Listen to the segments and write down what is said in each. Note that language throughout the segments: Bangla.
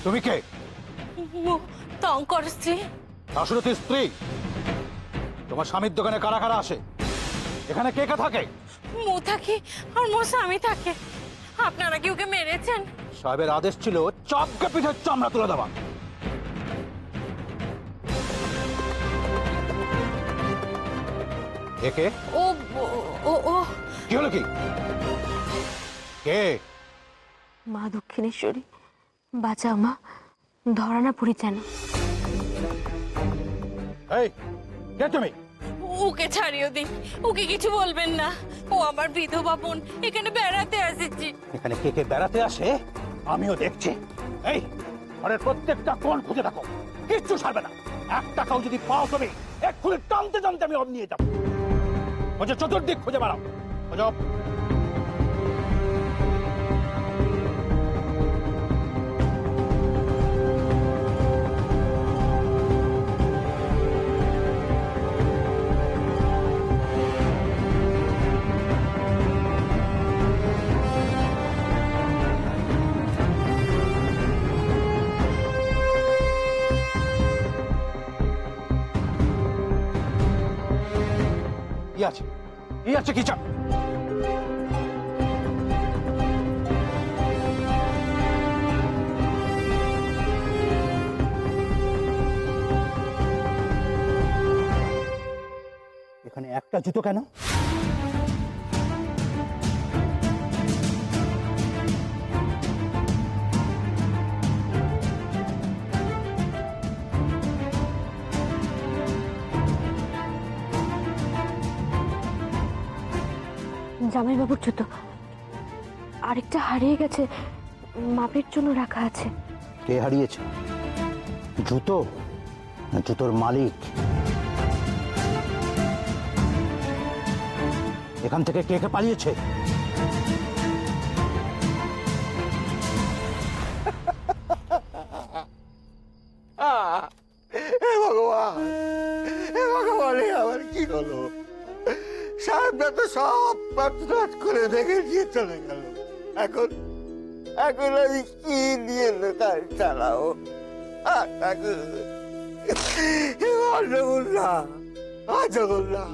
তুমি কে? টঙ্কর স্ত্রী। শাশুড়ির স্ত্রী? তোমার স্বামীর দোকানে কারা কারা আসে? এখানে কে কে থাকে? মু থাকে আর মোর স্বামী থাকে। আপনারা কি ওকে মেরেছেন? সাহেবের আদেশ ছিল চাপকে পিঠের চামড়া তুলে দেওয়া। একে ও ও ও কি হলো? কি কে? মা দক্ষিণেশ্বরী, বাঁচাও মা, ধরা না পড়ি যেন। এই কে তুমি? ওকে ছাড়িয়ে দিন, ওকে কিছু বলবেন না। ও আমার বিধবা বোন, এখানে বেড়াতে এসেছি। এখানে কে কে বেড়াতে আসে আমিও দেখছি। এই ঘরের প্রত্যেকটা কোণ খুঁজে রাখো, কিচ্ছু ছাড়বে না। এক টাকাও যদি পাও তুমি এক্ষুনি টানতে টানতে আমি অব নিয়ে যাবো। বলছে চতুর্দিক খুঁজে বেড়াও, খোঁজো। কি আছে? কি আছে? কি চাপ? এখানে একটা জুতো কেন? জামাইবাবুর জুতো, আরেকটা হারিয়ে গেছে, মাপের জন্য রাখা আছে। কে হারিয়েছে? জুতো না জুতোর মালিক? এখান থেকে কে কে পালিয়েছে? হে ভগবান, হে ভগবান, আমার কি হলো? সাহেবরা তো সব পাঠ করে দেখে দিয়ে চলে গেল। এখন এখন আমি কি দিয়ে দোকান চালাবো? জগন্নাথ, জগন্নাথ,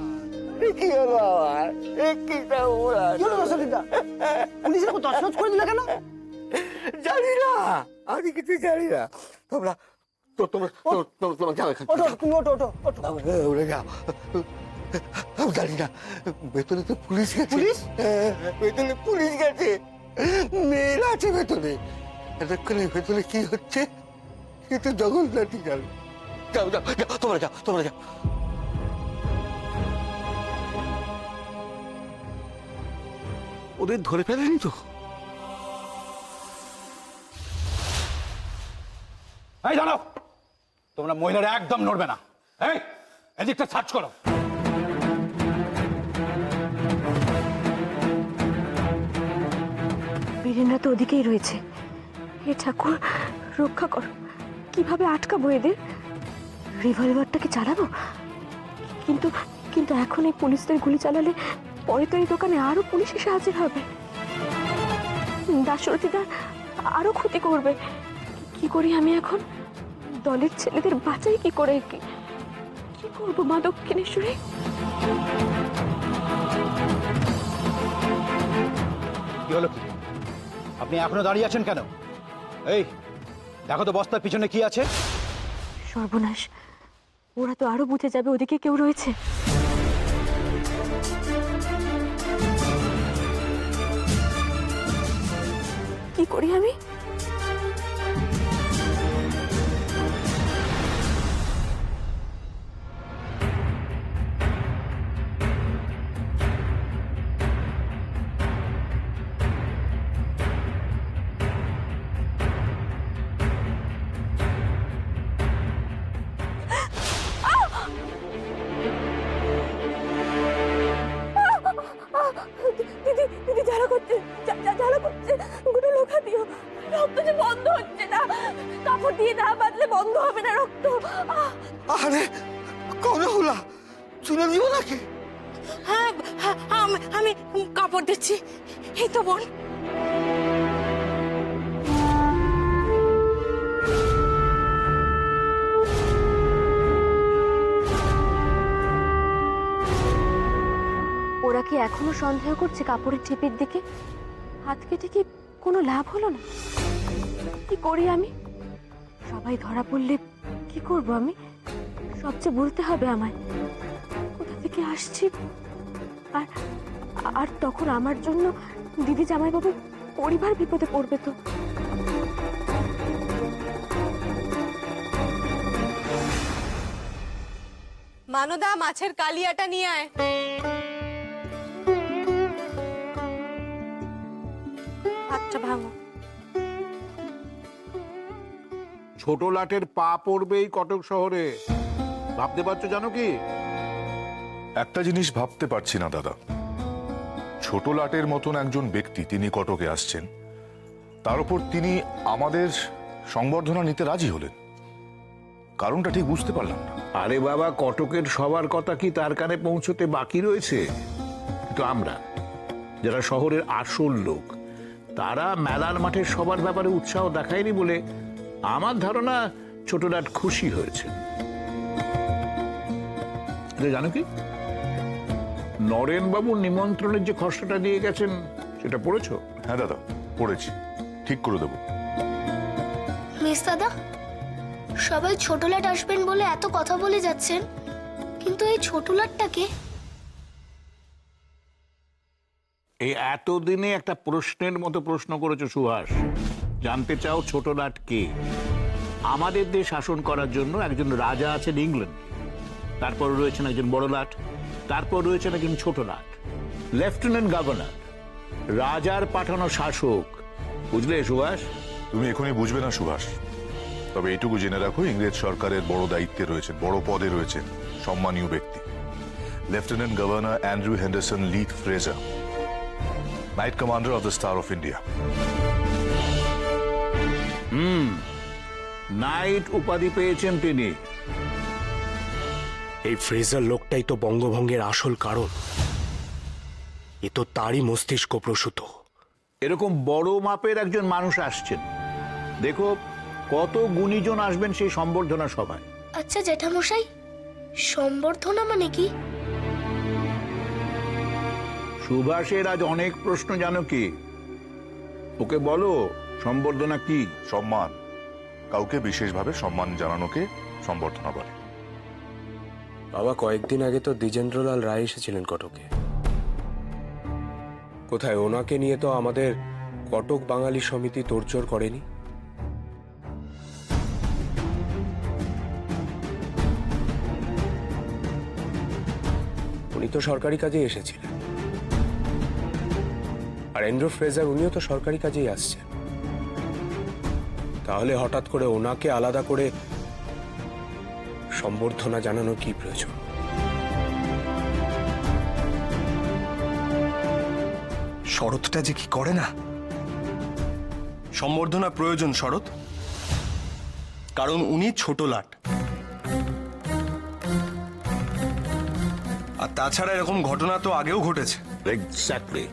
কি হলো আমার? পুলিশের মতো তছনছ করে দিলে কেন? জানি না, আমি কিছু জানি না। তোমরা তোমরা তোমরা যাও এখান ওঠো, তুমি ওঠো ওঠো ওঠো। উড়ে যাও। আমি জানি না, ভেতরে তো পুলিশ গেছে। পুলিশ? ভেতরে পুলিশ গেছে, মেয়েরা আছে ভেতরে। এতক্ষণে ভেতরে কি হচ্ছে কিন্তু জগন্নাথই জানো। যাও যাও যাও, তোমরা যাও, তোমরা যাও। ওদের ধরে ফেলেনি তো? এই দাঁড়াও, তোমরা মহিলারা একদম নড়বে না। এই এদিকটা সার্চ করো। বীরেনরা তো ওদিকেই রয়েছে। হে ঠাকুর, রক্ষা করো। কিভাবে আটকাবো এদের? রিভলভারটা কি চালাবো? কিন্তু কিন্তু এখন এই পুলিশদের গুলি চালালে পরে তো এই দোকানে আরো পুলিশ এসে হাজির হবে। দাশরথীদা আরো ক্ষতি করবে। কি করি আমি এখন? দলের ছেলেদের বাঁচাই কি করে? কি করবো মা দক্ষিণেশ্বরী? কি হলো? কি আপনি এখনো দাঁড়িয়ে আছেন কেন? এই দেখো তো বস্তার পিছনে কি আছে। সর্বনাশ, ওরা তো আরো বুঝে যাবে ওদিকে কেউ রয়েছে। কি করি আমি? দিদি দিদি জ্বালা করছে, জ্বালা করছে, গোটা লোখা দিও। রক্ত যে বন্ধ হচ্ছে না, কাপড় দিয়ে না বাঁধলে বন্ধ হবে না রক্ত। আরে কোনো হলা চুলে দিব নাকি? হ্যাঁ হ্যাঁ, আমি কাপড় দিচ্ছি। এই তো বোন। কি এখনো সন্দেহ করছে কাপড়ের টিপের দিকে? হাত কেটে কি কোনো লাভ হলো না? কি করি আমি? সবাই ধরা পড়লে কি করব আমি? সবচেয়ে বলতে হবে আমায় কোথা থেকে আসছি। আর আর তখন আমার জন্য দিদি জামাইবাবু পরিবার বিপদে পড়বে তো। মানদা, মাছের কালিয়াটা নিয়ে আয়। আচ্ছা ভাঙো। ছোট লাটের পা পড়বেই কটক শহরে, ভাবতে পারছো জানো কি? একটা জিনিস ভাবতে পারছি না দাদা, ছোট লাটের মতন একজন ব্যক্তি তিনি কটকে আসছেন, তার উপর তিনি আমাদের সংবর্ধনা নিতে রাজি হলেন। কারণটা ঠিক বুঝতে পারলাম না। আরে বাবা, কটকের সবার কথা কি তার কানে পৌঁছতে বাকি রয়েছে? কিন্তু আমরা যারা শহরের আসল লোক, তারা মেলার মাঠে সবার ব্যাপারে উৎসাহ দেখায়নি বলে আমার ধারণা ছোট লাট খুশি হয়েছে। জানো কি, নরেন বাবুর নিমন্ত্রণের যে খসড়াটা দিয়ে গেছেন সেটা পড়েছো? হ্যাঁ দাদা, পড়েছি, ঠিক করে দেবো। মিস দাদা, সবাই ছোট লাট আসবেন বলে এত কথা বলে যাচ্ছেন, কিন্তু এই ছোট লাটটাকে? এই এতদিনে একটা প্রশ্নের মতো প্রশ্ন করেছো সুহাস। জানতে চাও ছোট লাট কে? আমাদের দেশ শাসন করার জন্য একজন রাজা আছেন ইংল্যান্ড, তারপর রয়েছেন একজন বড় লাট, তারপর রয়েছেন একজন ছোট লাট, লেফটেন্যান্ট গভর্নর, রাজার পাঠানো শাসক। বুঝলে সুভাষ? তুমি এখনই বুঝবে না সুভাষ, তবে এইটুকু জেনে রাখো, ইংরেজ সরকারের বড় দায়িত্বে রয়েছেন, বড় পদে রয়েছেন সম্মানীয় ব্যক্তি lieutenant governor Andrew Henderson Leith Fraser, knight commander of the star of India. Knight উপাধি পেয়েছেন তিনি। এই ফ্রেজার লোকটাই তো বঙ্গভঙ্গের আসল কারণ। এ তো তারই মস্তিষ্ক প্রসূত। এরকম বড় মাপের একজন মানুষ আসছেন, দেখো কত গুণীজন আসবেন সেই সম্বর্ধনা সভায়। আচ্ছা জ্যাঠামশাই, সম্বর্ধনা মানে কি? সুভাষের আজ অনেক প্রশ্ন, জানো কি? ওকে বলো সম্বর্ধনা কি? সম্মান, কাউকে বিশেষভাবে সম্মান জানানোকে সম্বর্ধনা বলে। বাবা, কয়েকদিন আগে তো দ্বিজেন্দ্রলাল রায় এসেছিলেন কটকে। কোথায় ওনাকে নিয়ে তো আমাদের কটক বাঙালি সমিতি তোড়জোড় করেনি। উনি তো সরকারি কাজে এসেছিলেন, আর অ্যান্ড্রু ফ্রেজার উনিও তো সরকারি কাজেই আসছেন। তাহলে হঠাৎ করে ওনাকে আলাদা করে সম্বর্ধনা জানানোর কি প্রয়োজন? শরৎটা যে কি করে না। সম্বর্ধনা প্রয়োজন শরৎ, কারণ উনি ছোট লাট। আর তাছাড়া এরকম ঘটনা তো আগেও ঘটেছে। এক্স্যাক্টলি,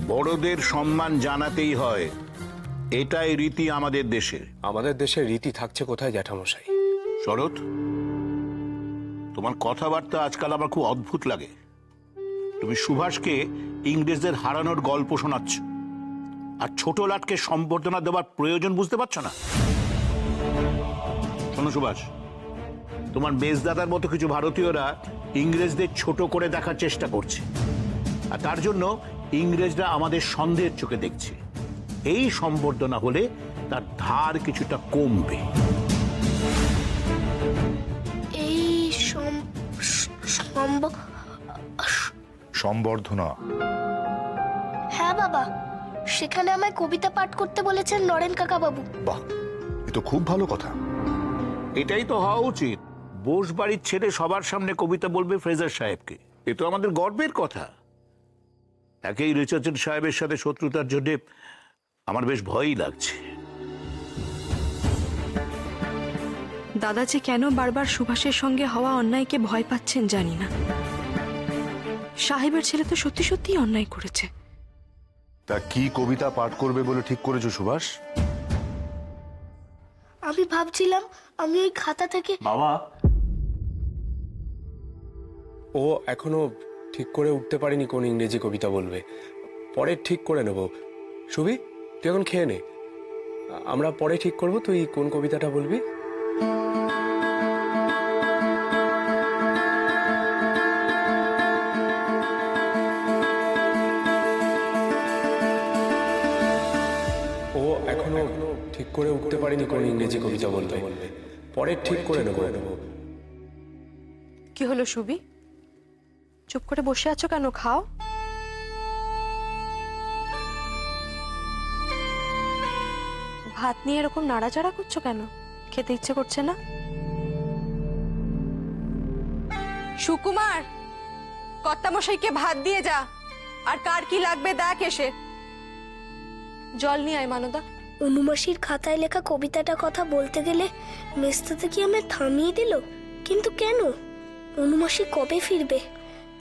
বড়দের সম্মান জানাতেই হয়, এটাই রীতি আমাদের দেশের। আমাদের দেশের রীতি থাকছে কোথায় জ্যাঠামশাই? শরৎ, তোমার কথাবার্তা আজকাল আমার খুব অদ্ভুত লাগে। তুমি সুভাষকে ইংরেজদের হারানোর গল্প শোনাচ্ছ, আর ছোট লাটকে সম্বর্ধনা দেওয়ার প্রয়োজন বুঝতে পারছো না। শোনো সুভাষ, তোমার মেজদাদার মতো কিছু ভারতীয়রা ইংরেজদের ছোট করে দেখার চেষ্টা করছে, আর তার জন্য ইংরেজরা আমাদের সন্দেহের চোখে দেখছে। এই সম্বর্ধনা হলে তার ধার কিছুটা কমবে। এই সম্বর্ধনা? হ্যাঁ বাবা, সেখানে আমায় কবিতা পাঠ করতে বলেছেন নরেন কাকা বাবু। বাহ, এ তো খুব ভালো কথা। এটাই তো হওয়া উচিত। বোস বাড়ির ছেলে সবার সামনে কবিতা বলবে ফ্রেজার সাহেবকে, এ তো আমাদের গর্বের কথা। একই রিচার্ডসন সাহেবের সাথে শত্রুতার জন্য আমার বেশ ভয়ই লাগছে। দাদা যে কেন বারবার সুভাষের সঙ্গে হওয়া অন্যায়কে ভয় পাচ্ছেন জানি না। সাহেবের ছেলে তো সত্যি সত্যিই অন্যায় করেছে। তা কি কবিতা পাঠ করবে বলে ঠিক করেছো সুভাষ? আমি ভাবছিলাম আমি ওই খাতা থেকে। ও এখনো ঠিক করে উঠতে পারিনি কোন ইংরেজি কবিতা বলবে। পরে ঠিক করে নেব। সুবি, তুই এখন খেয়ে নে, আমরা পরে ঠিক করব তুই কোন কবিতাটা বলবি। ও এখনো ঠিক করে উঠতে পারিনি কোন ইংরেজি কবিতা বলবে। পরে ঠিক করে নেব। কি হলো সুবি, চুপ করে বসে আছো কেন? খাও। ভাত নিয়ে এরকম নাড়াচাড়া করছো কেন? খেতে ইচ্ছে করছে না? সুকুমার, কর্তামশাইকে ভাত দিয়ে যা, আর কার কি লাগবে দেখ এসে। জল নিয়ে আয় মানদা। অনুমাসির খাতায় লেখা কবিতাটা কথা বলতে গেলে মেস্তাতে কি আমায় থামিয়ে দিল? কিন্তু কেন? অনুমাসি কবে ফিরবে?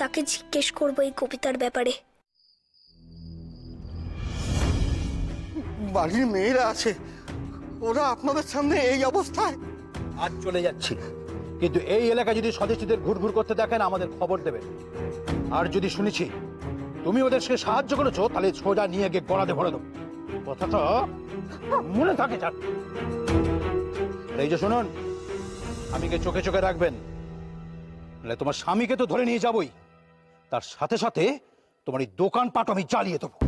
তাকে জিজ্ঞেস করবো এই কবিতার ব্যাপারে। বাড়ির মেয়েরা আছে, ওরা আপনাদের সামনে এই অবস্থায়। আজ চলে যাচ্ছি, কিন্তু এই এলাকায় যদি স্বদেশীদের ঘুরঘুর করতে দেখেন আমাদের খবর দেবেন। আর যদি শুনেছি তুমি ওদেরকে সাহায্য করেছো, তাহলে সোজা নিয়ে গিয়ে গলাতে ভরে দেবো। কথাটা মনে থাকে যান। এই যে শুনুন, স্বামীকে চোখে চোখে রাখবেন, নাহলে তোমার স্বামীকে তো ধরে নিয়ে যাবই, তার সাথে সাথে তোমার এই দোকানপাট আমি জ্বালিয়ে দেবো।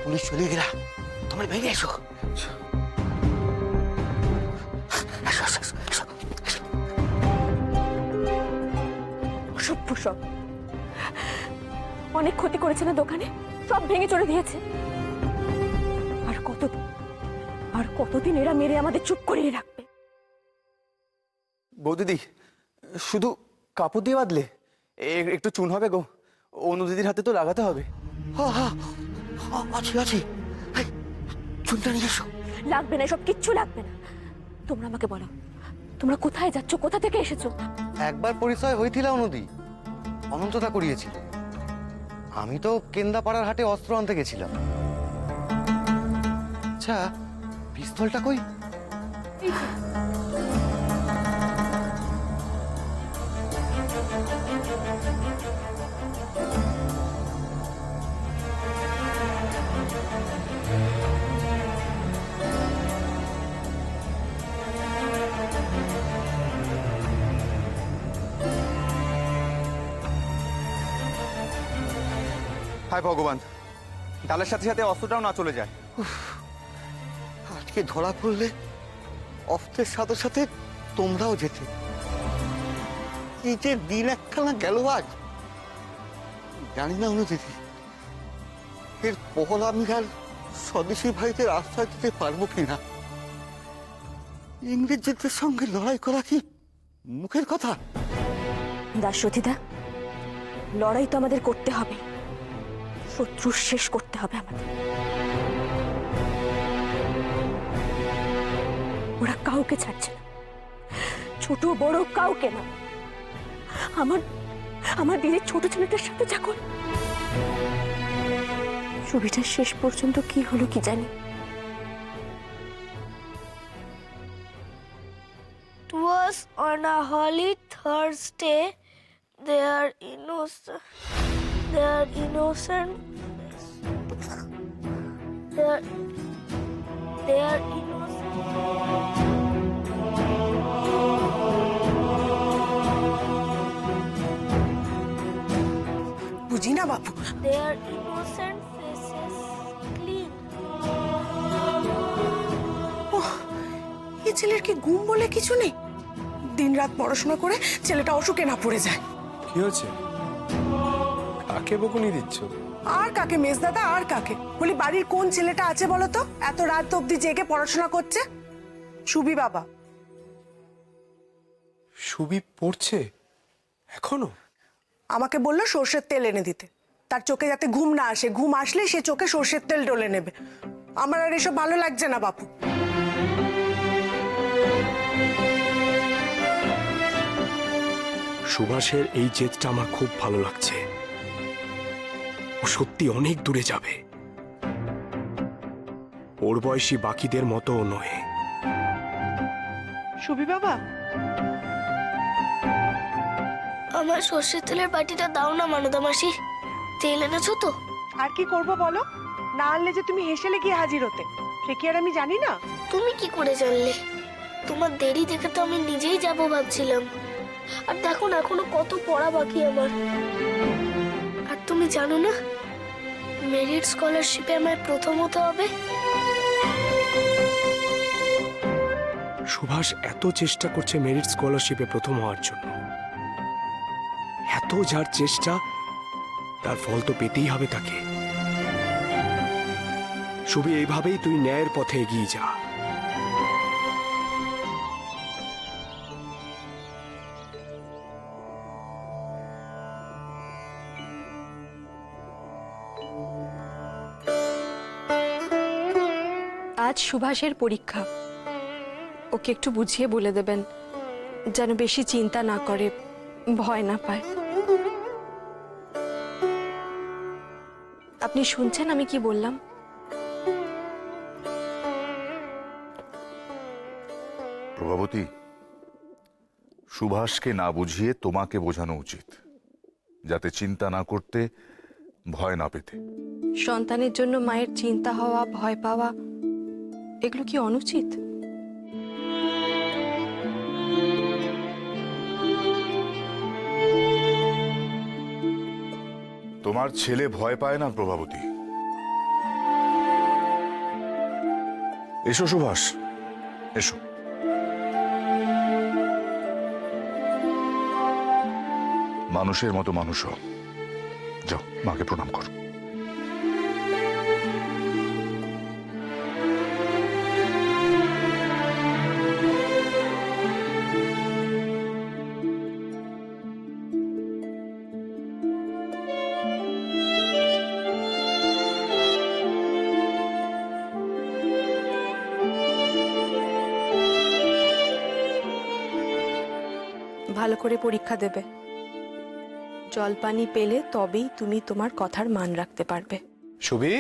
পুলিশ চলে গেলা, তোমার বাইরে এসো। অসভ্য সব, অনেক ক্ষতি করেছে না দোকানে, সব ভেঙে চড়ে দিয়েছে। আর কতদিন এরা মেরে আমাদের চুপ করিয়ে রাখবে? বৌদিদি, শুধু কাপড় দিয়ে বাঁধলে একটু চুন হবে গো, অনু দিদির হাতে তো লাগাতে হবে। আছি আছি, চুনটা নিয়ে এসো। লাগবে না, এসব কিচ্ছু লাগবে না। তোমরা আমাকে বলো, তোমরা কোথায় যাচ্ছ, কোথা থেকে এসেছো? একবার পরিচয় হয়েছিল অনুদি, অনন্ততা করিয়েছিল। আমি তো কেন্দাপাড়ার হাটে অস্ত্র আনতে গেছিলাম। আচ্ছা, পিস্তলটা কই? হায় ভগবান, ডালের সাথে সাথে অস্ত্রটাও না চলে যায়। আজকে ধরা পড়লে অস্ত্রের সাথে সাথে তোমরাও যেতে। এই যে দিন একখানা গেল আজ, জানি না অনুদিদি এর পর আমি আর স্বদেশী ভাইদের আশ্রয় দিতে পারবো কিনা। ইংরেজদের সঙ্গে লড়াই করা কি মুখের কথা? দাসরথীদা, লড়াই তো আমাদের করতে হবে, শত্রু শেষ করতে হবে আমাদের। ওরা কাউকে ছাড়ছে না, ছোট বড় কাউকে না। আমার দিদির ছোট ছেলেটার সাথে যখন ছবিটার শেষ পর্যন্ত কি হলো কি জানি। It was on a holy Thursday. Their innocent. বুঝি না বাবু, Their innocent faces clean. এই ছেলের কি ঘুম বলে কিছু নেই? দিনরাত পড়াশোনা করে ছেলেটা অসুখে না পড়ে যায়। কি হয়েছে? কাকে বকুনি দিচ্ছ? আর কাকে মেজদাদা, আর কাকে বলি? বাড়ির কোন ছেলেটা আছে বলো তো এত রাত অব্দি জেগে পড়াশোনা করছে? সুবি বাবা। সুবি পড়ছে এখনো? আমাকে বললো সর্ষের তেল এনে দিতে, তার চোখে যাতে ঘুম না আসে, ঘুম আসলে সে চোখে সর্ষের তেল ডলে নেবে। আমার আর এসব ভালো লাগছে না বাপু। সুভাষের এই জেদটা আমার খুব ভালো লাগছে। ও সত্যি অনেক দূরে যাবে। ওর বয়সী বাকিদের মতো নয়। সুবি বাবা, আমার সর্ষের তেলের বাটিটা দাও না মানদা মাসি। তেল এনেছো তো? আর কি করব বলো? না আনলে যে তুমি হেসেলে গিয়ে হাজির হতে, সে কি আর আমি জানি না? তুমি কি করে জানলে? তোমার দেরি দেখে তো আমি নিজেই যাব ভাবছিলাম। আর দেখো না, এখনো কত পড়া বাকি আমার। আর তুমি জানো না, মেরিট স্কলারশিপে আমার প্রথম হতে হবে। সুভাষ এত চেষ্টা করছে মেরিট স্কলারশিপে প্রথম হওয়ার জন্য। এত যার চেষ্টা, তার ফল তো পেতেই হবে তাকে। সুবি, এইভাবেই তুই ন্যায়ের পথে এগিয়ে যা। আজ সুভাষের পরীক্ষা। ওকে একটু বুঝিয়ে বলে দেবেন, যেন বেশি চিন্তা না করে, ভয় না পায়। আপনি শুনছেন আমি কি বললাম? প্রভাবতী, সুভাষকে না বুঝিয়ে তোমাকে বোঝানো উচিত, যাতে চিন্তা না করতে, ভয় না পেতে। সন্তানের জন্য মায়ের চিন্তা হওয়া, ভয় পাওয়া, এগুলো কি অনুচিত? তোমার ছেলে ভয় পায় না প্রভাবতী। এসো সুভাষ, এসো। মানুষের মতো মানুষ হও। যাও, মাকে প্রণাম করো। ভালো করে পরীক্ষা দেবে। জলপানি পেলে তবেই তুমি তোমার কথার মান রাখতে পারবে। সুবি,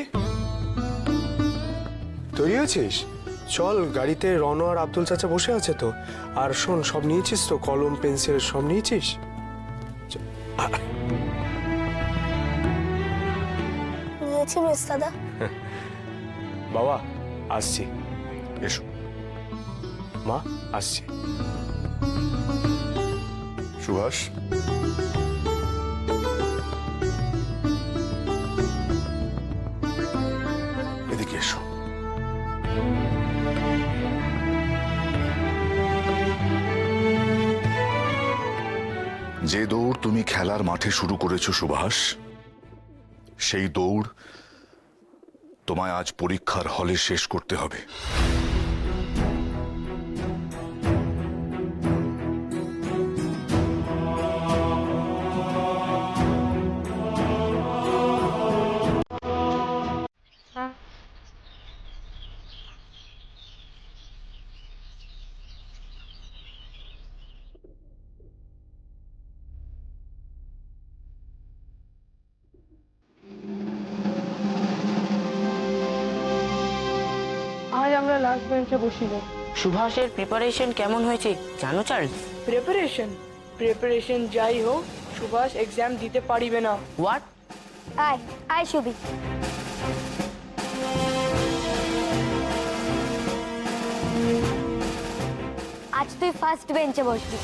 তৈরি হয়েছিস? চল, গাড়িতে রনো আর আব্দুল চাচা বসে আছে তো। আর শোন, সব নিয়েছিস তো? কলম, পেন্সিল সব নিয়েছিস? নিয়েছি মিস দাদা। বাবা, আসছি। এসো। মা, আসছি। সুভাষ, এদিকে এসো। যে দৌড় তুমি খেলার মাঠে শুরু করেছো সুভাষ, সেই দৌড় তোমায় আজ পরীক্ষার হলে শেষ করতে হবে। আজ আমরা লাস্ট বেঞ্চে বসিব। সুভাষের প্রিপারেশন কেমন হয়েছে জানো চার্লস? প্রিপারেশন যাই হোক, সুভাষ এক্সাম দিতে পারিবে না। হোয়াট? আয় আয় সুবি। আজ তুই ফার্স্ট বেঞ্চে বসবি।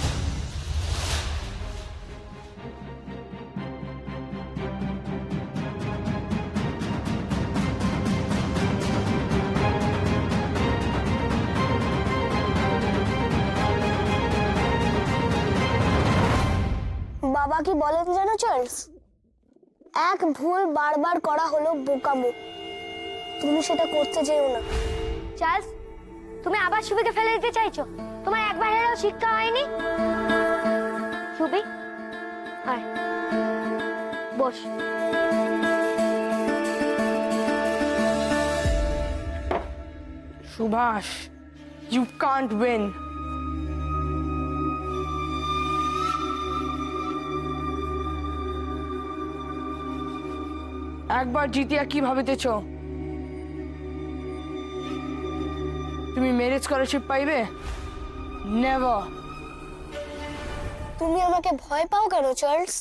বাবা কি বলেন জানো চার্লস? এক ভুল বারবার করা হলো বোকামো। তুমি সেটা করতে যেও না। চার্লস, তুমি আবার সুবিকে ফেলে দিতে চাইছো? তোমার একবার হেরেও শিক্ষা হয়নি। সুবি, আয় boss. Subhash, you can't win. একবার জিতিয়া কি ভাবিতেছ? তুমি ম্যারেজ স্কলারশিপ পাইবে? নেভার। তুমি আমাকে ভয় পাও কেন চার্লস?